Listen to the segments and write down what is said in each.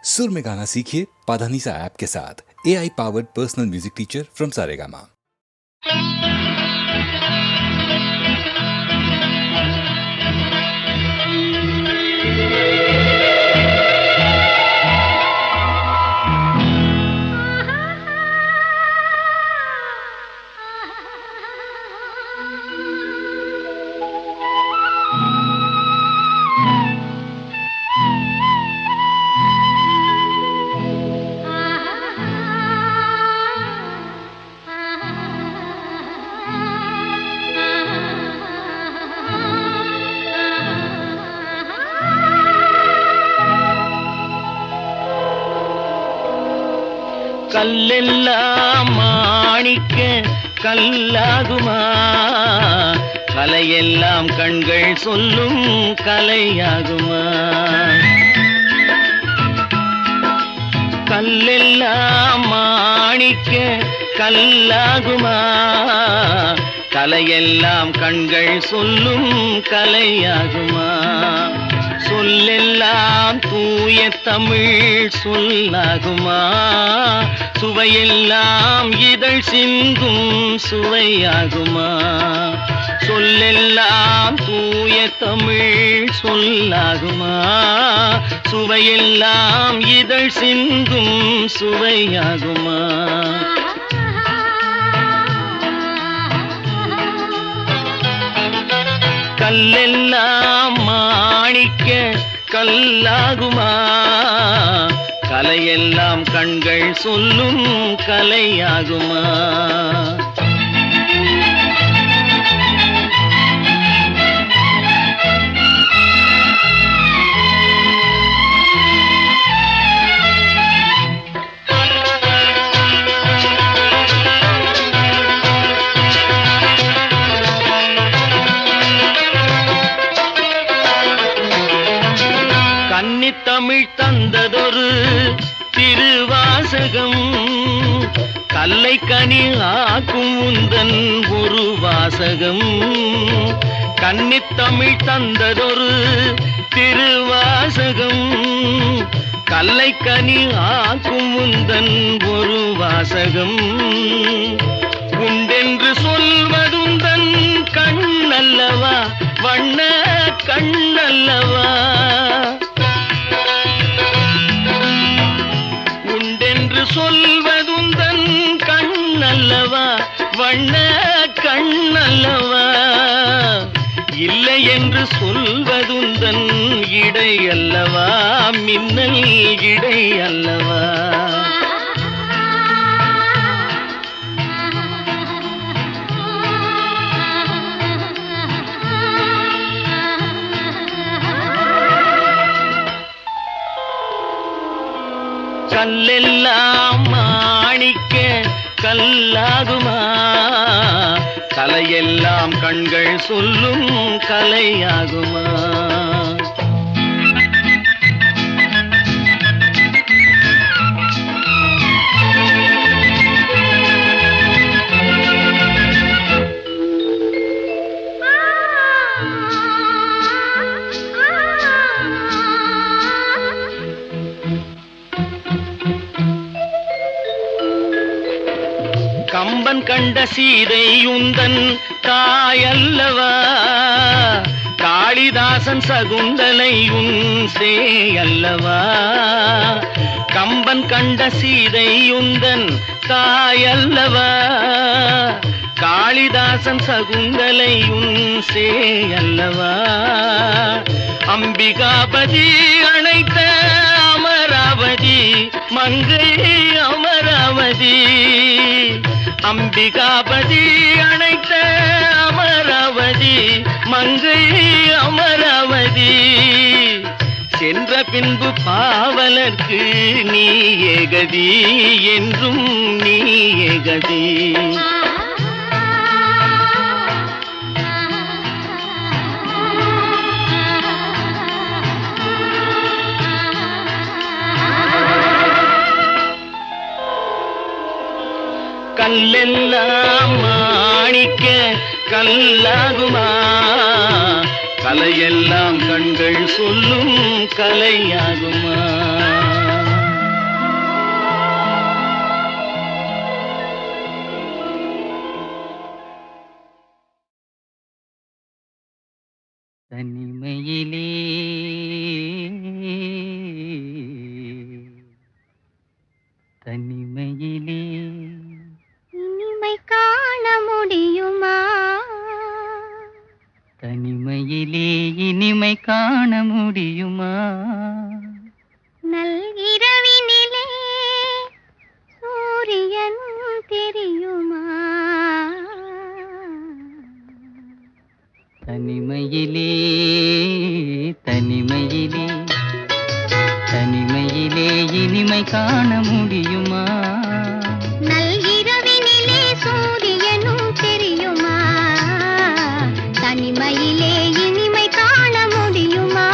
सुर में गाना सीखिए पाधानीसा ऐप के साथ। AI powered personal music teacher from Saregama. கல்லெல்லாம் மாணிக்க கல்லாகுமா, கலையெல்லாம் கண்கள் சொல்லும் கலையாகுமா. கல்லெல்லாம் மாணிக்க கல்லாகுமா, கலையெல்லாம் கண்கள் சொல்லும் கலையாகுமா. சொல்லெல்லாம் தூய தமிழ் சொல்லாகுமா, சுவையெல்லாம் இதழ் சிந்தும் சுவையாகுமா. சொல்லெல்லாம் தூய தமிழ் சொல்லாகுமா, சுவையெல்லாம் இதழ் சிந்தும் சுவையாகுமா. கல்லெல்லாம் மாணிக்க கல்லாகுமா, கலையெல்லாம் கண்கள் சொல்லும் கலையாகுமா. கன்னித்தமிழ் தந்ததொரு திருவாசகம், கல்லை கனி ஆக்கும் உந்தன் ஒரு வாசகம். கன்னித்தமிழ் தந்ததொரு திருவாசகம், கல்லை கனி ஆக்கும் உந்தன் ஒரு வாசகம். உண்டென்று சொல்வதுந்தன் கண்ணல்லவா, வண்ண கண்ணல்லவா. சொல்வதுந்தன் கண்ணல்லவா, வண்ண கண்ணல்லவா. இல்லை என்று சொல்வதுந்தன் இடை அல்லவா, மின்னல் இடை அல்லவா. கல்லெல்லாம் மாணிக்க கல்லாகுமா, கலையெல்லாம் கண்கள் சொல்லும் கலையாகுமா. கம்பன் கண்ட சீதை உந்தன் தாயல்லவா, காளிதாசன் சகுந்தலை உன் சேயல்லவா. கம்பன் கண்ட சீதை உந்தன் தாயல்லவா, காளிதாசன் சகுந்தலை உன் சேயல்லவா. அம்பிகாபதி அணைத்த அமராவதி மங்கை அமராவதி. அம்பிகாபதி அணைத்த அமராவதி மங்கை அமராவதி. சென்ற பின்பு பாவலர்க்கு நீ ஏகதி, என்றும் நீ ஏகதி. கல்லெல்லாம் மாணிக்க கல்லாகுமா, கலையெல்லாம் கண்கள் சொல்லும் கலையாகுமா. தனிமையிலே இனிமை காண முடியுமா? நல்கிரவினிலே சூரியனும் தெரியுமா? தனிமையிலே இனிமை காண முடியுமா?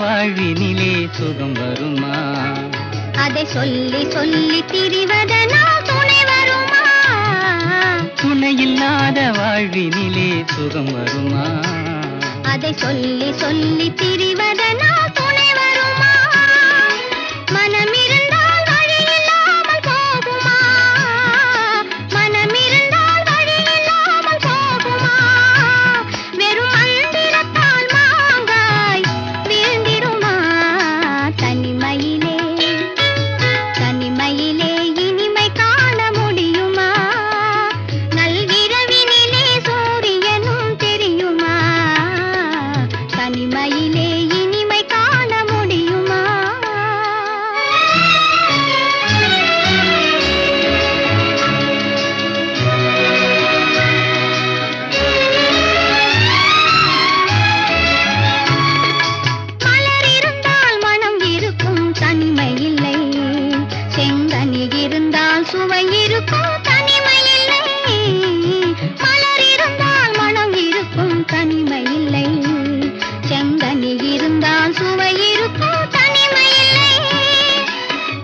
வாழ்வினிலே சுகம் வருமா? அதை சொல்லி சொல்லி திரிவதனால் துணை வருமா? துணையில்லாத வாழ்வினிலே சுகம் வருமா? அதை சொல்லி சொல்லி திரிவதனால் துணை வருமா? மனமிருந்தால் வழி இல்லாமல் போகுமா? மனமிருந்தால் வழி இல்லாமல் போகுமா? வெறும் மந்திரத்தால் மாங்காய் வீழ்ந்திடுமா? தனிமையிலே தனிமையிலே இனிமை காண முடியுமா? நல்கிரவினிலே சூரியனும் தெரியுமா? தனிமையிலே இனிமை காண முடியுமா? மலர் இருந்தால் மனம் இருக்கும் தனிமை இல்லை. செங்கனி இருந்தால் சுவை இருக்கும் தனிமை இல்லை. மலர் இருந்தால் மனம் இருக்கும் தனிமை இல்லை. செங்கனி இருந்தால் சுவை இருக்கும் தனிமை இல்லை.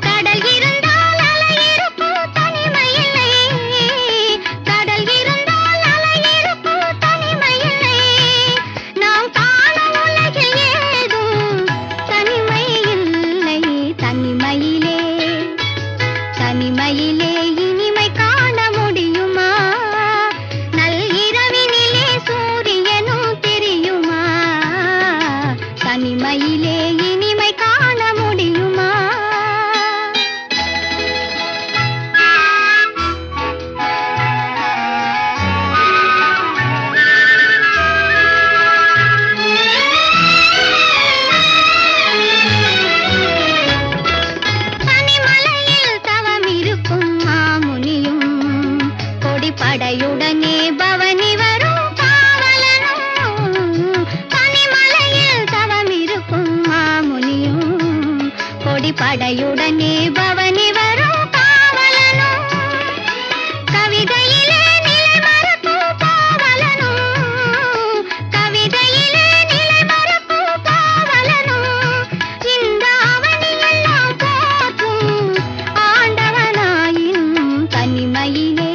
கடல் இருந்தால் அலை இருக்கும் தனிமை இல்லை. கடல் இருந்தால் அலை இருக்கும் தனிமை இல்லை. நாம் காணும் உலகில் ஏதும் தனிமை இல்லை. தனிமையிலே தனிமையிலே இனிமை காண முடியுமா? நல்கிரவினிலே சூரியனும் தெரியுமா? தனிமையிலே இனிமை காண முடியுமா? பனிமலையில் தவம் இருக்கும் மாமுனியும் கொடிப்படையுடனே பவனி வரும் காவலனும். பனிமலையில் தவம் இருக்கும் மாமுனியும் கொடிப்படையுடனே பவனி வரும் காவலனும். கவிதையிலே நிலை மறக்கும் பாவலனும். கவிதையிலே நிலை மறக்கும் பாவலனும். இந்த அவனியெல்லாம் போற்றும் ஆண்டவனாயினும் தனிமையிலே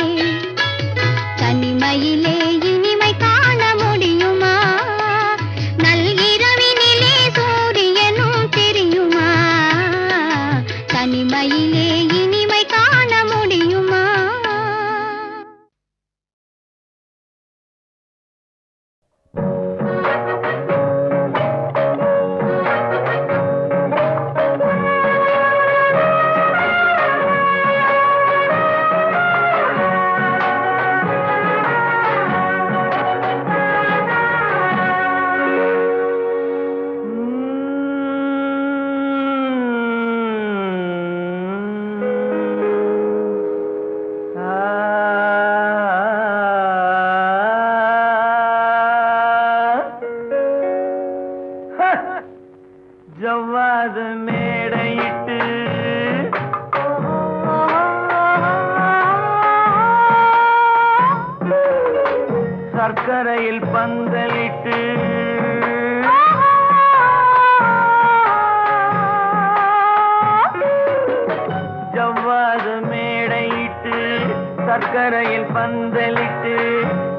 தனிமையிலே இனிமை காண முடியுமா? நல்கிரவினிலே சூரியனும் தெரியுமா? தனிமையிலே இனிமை காண முடியுமா? ஜவ்வாது மேடையிட்டு சர்க்கரையில் பந்தலிட்டு ஜவ்வாது மேடையிட்டு சர்க்கரையில் பந்தலிட்டு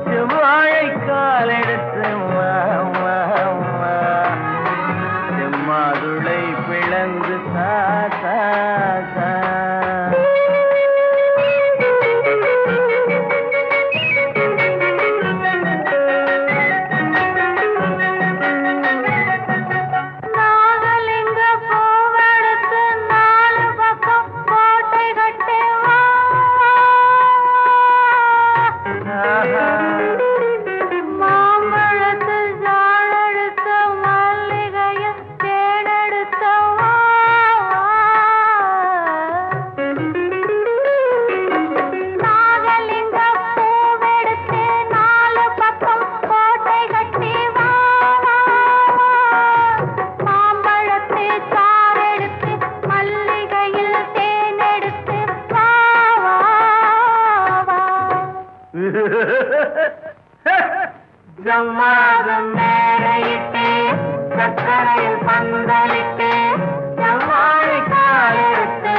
செவ்வாழை காலெடுத்து செம்மாதுளை பிளந்து சா சா சா. நாகலிங்க பூவெடுத்து நாலு பக்கம் கோட்டை கட்டேவா. ஜம்மாதம் மேடையிட்டு சக்கரையில் பந்தலிட்டு ஜம்மாடி காலெடுத்து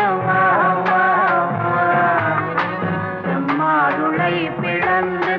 ஜம்மாதுளை பிளந்து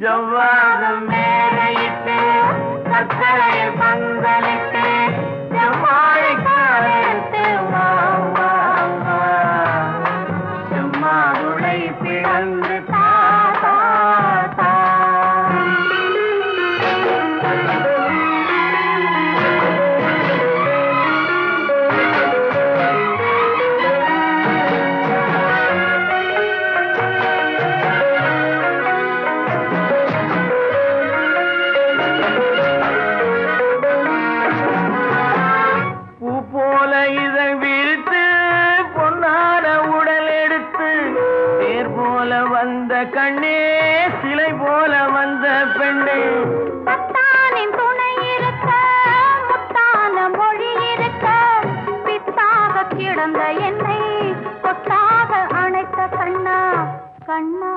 ஜவ்வாதம் மேடையிட்டு சக்கரையில் பந்தலிட்டு ஜம்மாடி காலெடுத்து ஜம்மாதுளை பிளந்து கண்ணே சிலை போல வந்த பெண்ணே பத்தானின் துணை இருக்க முத்தான மொழி இருக்க பித்தாக கிடந்த என்னை கொத்தாக அணைத்த கண்ணா கண்ணா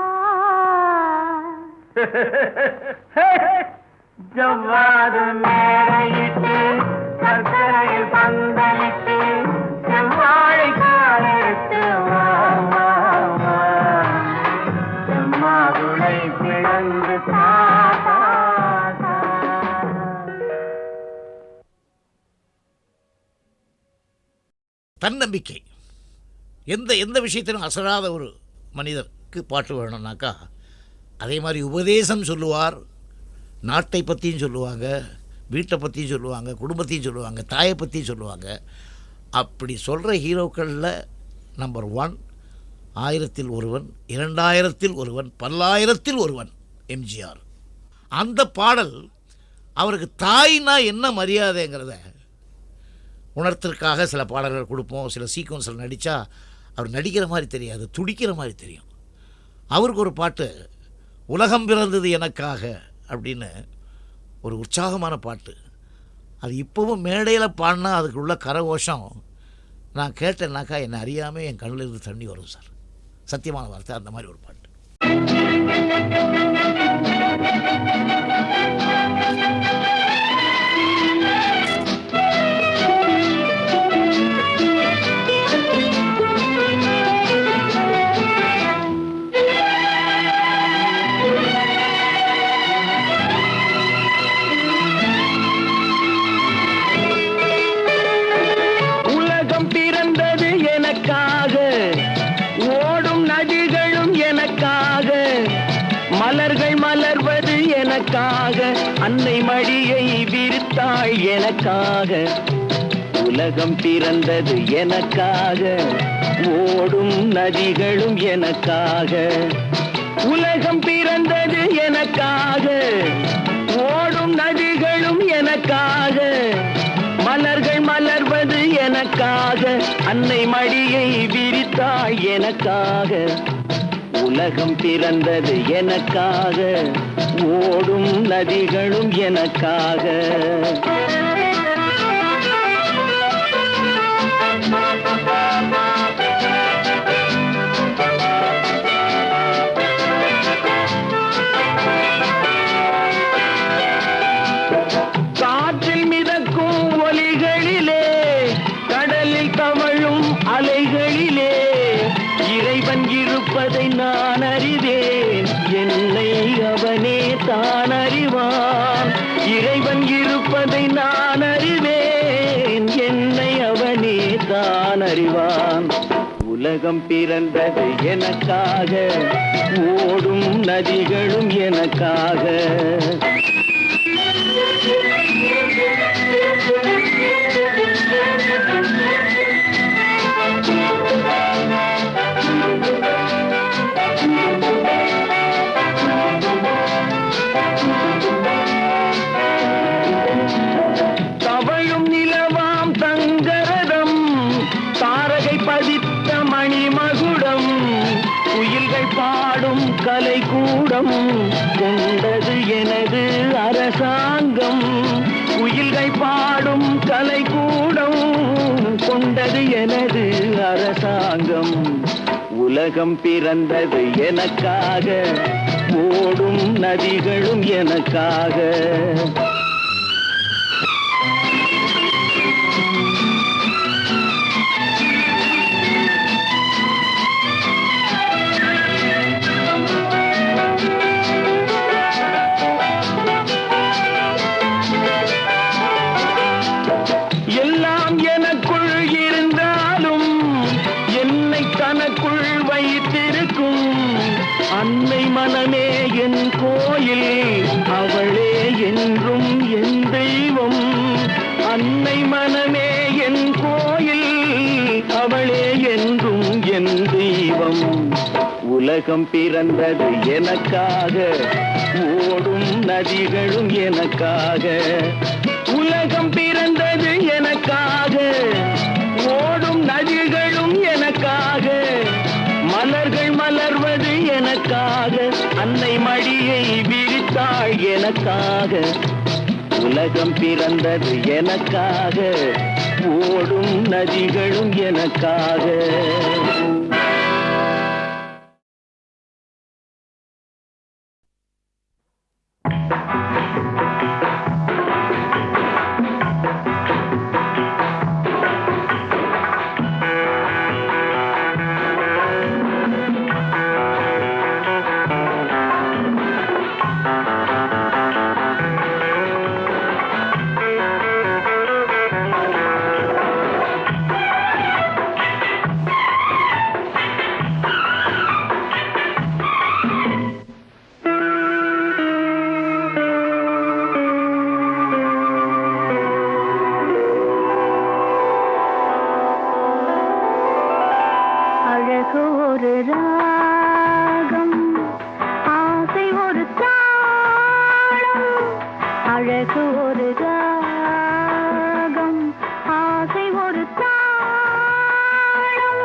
ஜவ்வாது மேடையிட்டு சக்கரையில் பந்தலிட்டு செவ்வாழை காலெடுத்து ஜம்மாதுளை பிளந்து தன்னம்பிக்கை. எந்த எந்த விஷயத்திலும் அசராத ஒரு மனிதருக்கு பாட்டு வேணும்னாக்கா அதே மாதிரி உபதேசம் சொல்லுவார். நாட்டை பற்றியும் சொல்லுவாங்க, வீட்டை பற்றியும் சொல்லுவாங்க, குடும்பத்தையும் சொல்லுவாங்க, தாயை பற்றியும் சொல்லுவாங்க. அப்படி சொல்கிற ஹீரோக்களில் நம்பர் 1 1000ல் ஒருவன், 2000ல் ஒருவன், 10,000ல் ஒருவன் எம்ஜிஆர். அந்த பாடல் அவருக்கு தாய்னா என்ன மரியாதைங்கிறத உணர்த்திற்காக சில பாடல்கள் கொடுப்போம். சில சீக்வன்ஸில் நடித்தா அவர் நடிக்கிற மாதிரி தெரியாது, துடிக்கிற மாதிரி தெரியும். அவருக்கு ஒரு பாட்டு உலகம் பிறந்தது எனக்காக அப்படின்னு ஒரு உற்சாகமான பாட்டு. அது இப்போவும் மேடையில் பாடினா அதுக்கு உள்ள கரகோஷம் நான் கேட்டேன்னாக்கா என்னை அறியாமல் என் கண்ணில் இருந்து தண்ணி வரும் சார். சத்தியமான வார்த்தை. அந்த மாதிரி ஒரு பாட்டு. உலகம் பிறந்தது எனக்காக, ஓடும் நதிகளும் எனக்காக, மலர்கள் மலர்வது எனக்காக, அன்னை மடியை விரித்தாள் எனக்காக. உலகம் பிறந்தது எனக்காக, ஓடும் நதிகளும் எனக்காக. உலகம் பிறந்தது எனக்காக, ஓடும் நதிகளும் எனக்காக, மலர்கள் மலர்வது எனக்காக, அன்னை மடியை விரித்தாள் எனக்காக. உலகம் பிறந்தது எனக்காக, ஓடும் நதிகளும் எனக்காக. காற்றில் மிதக்கும் ஒலிகள் நான் அறிவேன், என்னை அவனே தான் அறிவான். இறைவன் இருப்பதை நான் அறிவேன், என்னை அவனே தான் அறிவான். உலகம் பிறந்தது எனக்காக, ஓடும் நதிகளும் எனக்காக. தவழும் நிலவாம் தங்கரதம், தாரகை பதித்த மணிமகுடம், குயில்கள் பாடும் கலை கூடம் கொண்டது எனது அரசாங்கம். குயில்கள் பாடும் கலை கூடம் கொண்டது எனது அரசாங்கம். உலகம் பிறந்தது எனக்காக, ஓடும் நதிகளும் எனக்காக. எல்லாம் எனக்குள் இருந்தாலும் என்னை தனக்குள் வைத்திருக்கும் அன்னை மனமே என் கோயில், அவளே என்றும் என் தெய்வம். அன்னை மனமே என் கோயில், அவளே என்றும் என் தெய்வம். உலகம் பிறந்தது எனக்காக, ஓடும் நதிகளும் எனக்காக. உலகம் பிறந்தது எனக்காக, ஓடும் நதிகளும் எனக்காக. மலர்கள் மலர்வது எனக்காக, அன்னை மடியை விரித்தாள் எனக்காக. உலகம் பிறந்தது எனக்காக, ஓடும் நதிகளும் எனக்காக. ஒரு ராகம், ஆசை ஒரு தாளம். அழகு ஒரு ராகம், ஆசை ஒரு தாளம்.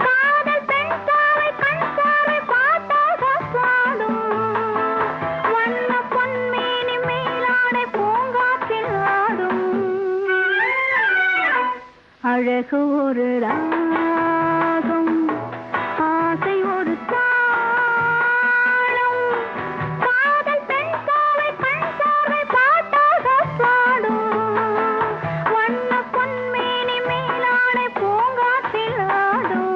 காதல் பெண் சாவை கண் சாவை பாட்டாக பாடும். வண்ண பொன்மேனி மேலாடை பூங்காற்றில் ஆடும். அழகு ஒரு ராகம், ஆசை ஒரு தாளம். காதல் பெண் சாவை கண் சாவை பாட்டாக பாடும். வண்ண பொன்மேனி மேலாடை பூங்காற்றில் ஆடும்.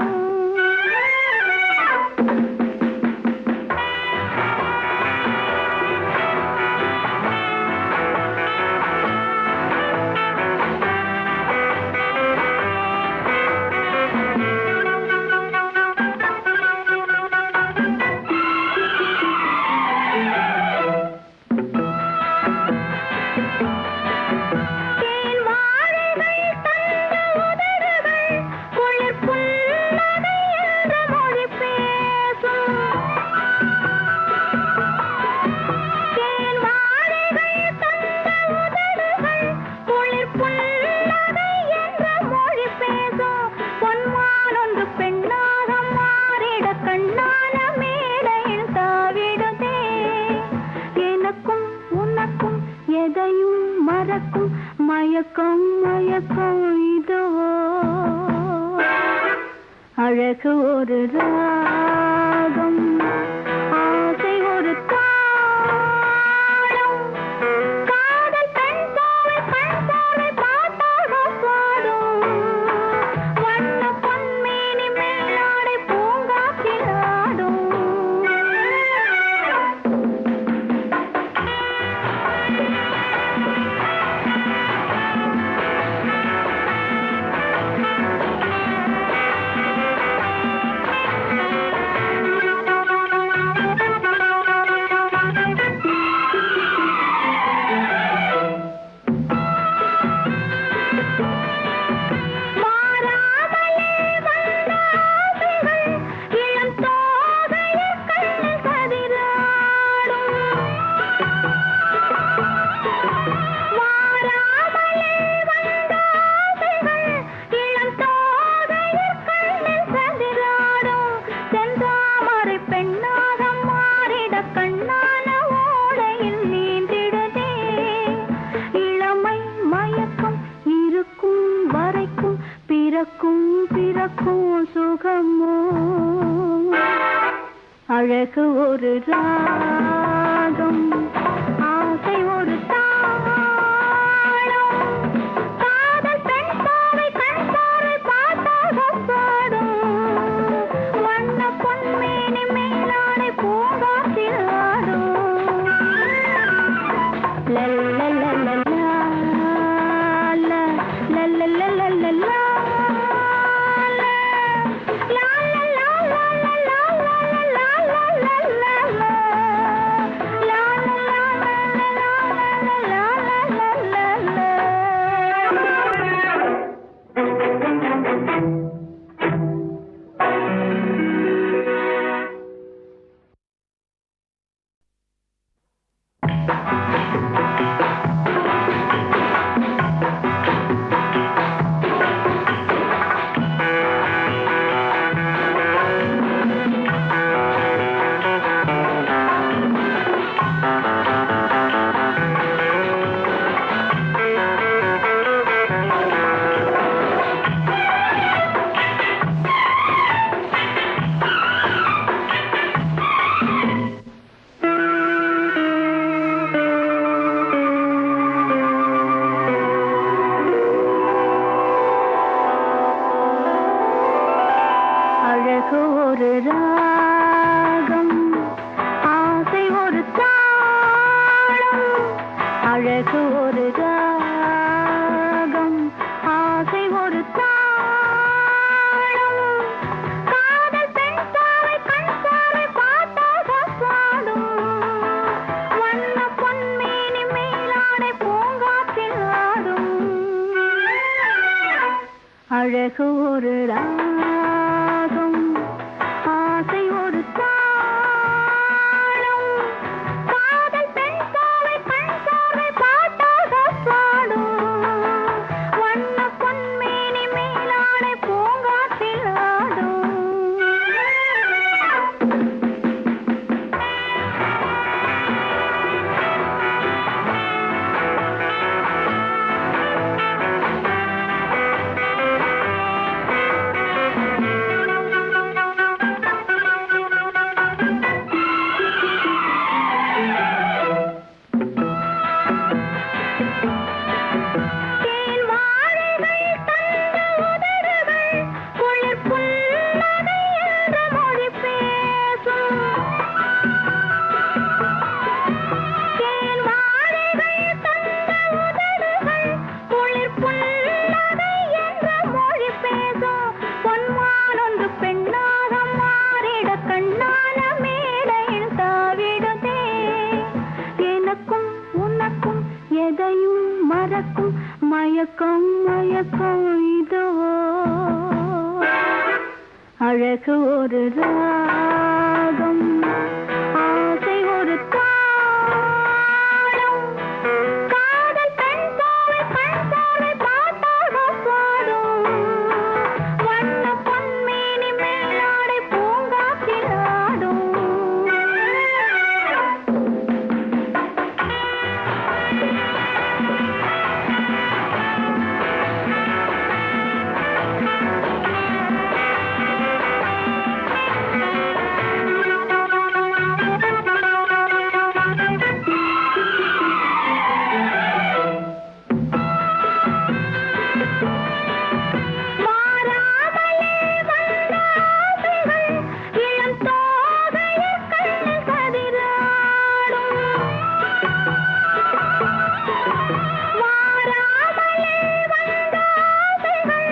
மயக்கம் மயக்கம் இதுவோ அழகு ஒரு ராகம், ஆசை ஒரு தாளம். காதல் பெண் சாவை கண் சாவை பாட்டாக பாடும். வண்ண பொன்மேனி மேலாடை பூங்காற்றில் ஆடும். மாறிட கண்ணான ஓடையில் நீந்திடுதே இளமை மயக்கம் இருக்கும் வரைக்கும் பிறக்கும் பிறக்கும் சுகமோ அழகு ஒரு ராகம் ஆசை ஒரு தாளம் காதல் பெண் பாவை கண் பார்வை பார்த்தாக பாடும் வண்ண பொன்மேனி மேலாடை பூங்காற்றில் ஆடும் லல்லல்லல்லல்லா, லல்லல்லல்லல்லா. அழகு ஒரு ராகம் ஆசை ஒரு தாளம் அழகு ஒரு ராகம் ஆசை ஒரு தாளம் காதல் பெண் பாவை கண் பார்வை பார்த்தாக பாடும் வண்ண பொன்மேனி மேலாடை பூங்காற்றில் ஆடும் அழகு ஒரு ராகம் ஆசை ஒரு தாளம் காதல் பெண் பாவை கண் பார்வை பார்த்தாக பாடும் வண்ண பொன்மேனி மேலாடை பூங்காற்றில் ஆடும் தேன் வாழைகள் தந்த உதடுகள் குளிர் புன்னகை என்ற மொழி பேசும் தேன் வாழைகள் தந்த உதடுகள் குளிர் புன்னகை என்ற மொழி பேசும் பொன்மானொன்று பெண்ணாக மாறிட கண்ணான மேடையில் தாவிடுதே எனக்கும் உனக்கும் எதையும் மறக்கும் மயக்கம் மயக்கம் இதுவோ அழகு ஒரு ராகம் ஆசை ஒரு தாளம் காதல் பெண் பாவை கண் பார்வை பார்த்தாக பாடும் வண்ண பொன்மேனி மேலாடை பூங்காற்றில் ஆடும் மாறாமலே வந்த ஆசைகள் இளம் தோகையில் கண்ணில் கதிராடும் மாறாமலே வந்த ஆசைகள்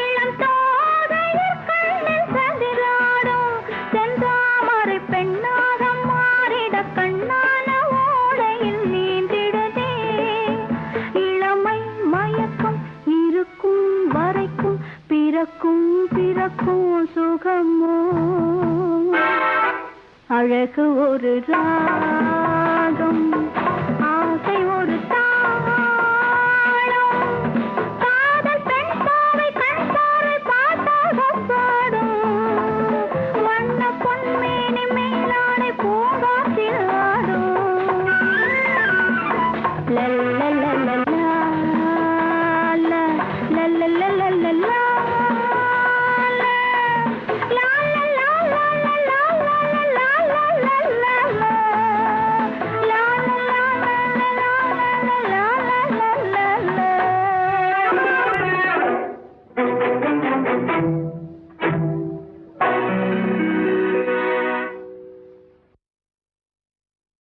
இளம் தோகையில் கண்ணில் கதிராடும் செந்தாமரை பெண்ணாக மாறிட கண்ணான ஓடையில் நீந்திடுதே இளமை மயக்கம் இருக்கும் வரைக்கும் பிறக்கும் பிறக்கும் சுகமோ அழகு ஒரு ராகம் ஆசை ஒரு தாளம் காதல் பெண் பாவை கண் பார்வை பார்த்தாக பாடும் வண்ண பொன்மேனி மேலாடை பூங்காற்றில் லல்லா